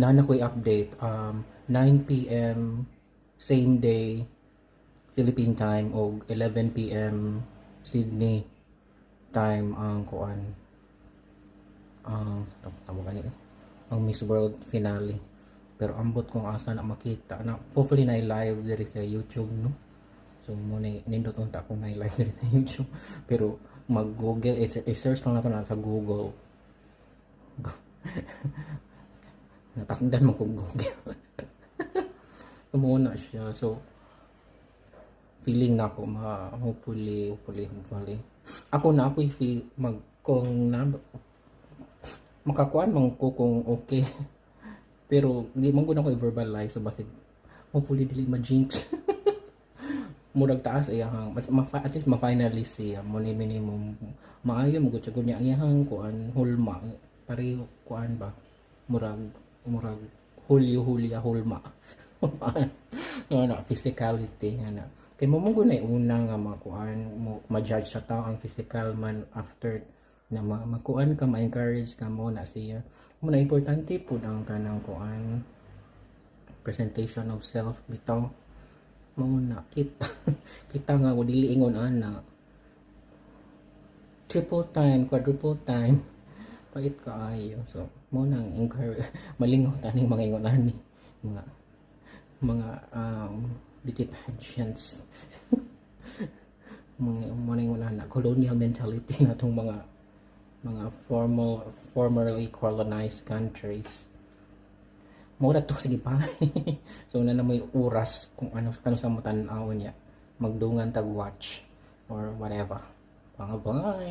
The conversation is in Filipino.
nana ko'y update 9 p.m. same day Philippine time o 11 p.m. Sydney time ang kuan ang tawag ganito ang Miss World finale. Pero ambot kung asa na makita na, hopefully na live diri sa YouTube, no. So mo ni nindot unta kung na live diri sa YouTube, pero mag Google i-search lang nato na sa Google. Natakdan mo kung Google. Muna siya. So feeling na ako hopefully ako na ako'y feel kung na makakuan man ko kung okay. Pero di man ko na ko i-verbalize, so basig hopefully dili ma-jinx. Murag taas iyang at least ma-finalist siya mo ni minimum maayo mo gud sigud niya iyang kuan hulma pareho kuan ba murag hulya hulma. Ano physicality ana kay mo mong gunay una nga makuan mo ma-judge sa tao ang physical man after na makuan ka ma-encourage ka mo na siya mo na importante pud ang kanang kuan presentation of self bitaw mo na kita nga mo dili ingon ana triple time quadruple time pait kaayo. So mo nang encourage malingaw taning mga ingon ani mga beauty pageants. Mo nang ingon ana colonial mentality natong mga formerly colonized countries. Mura to sige pa. So na may oras kung ano sa mo tan-aw niya magdungan tag watch or whatever. Bye.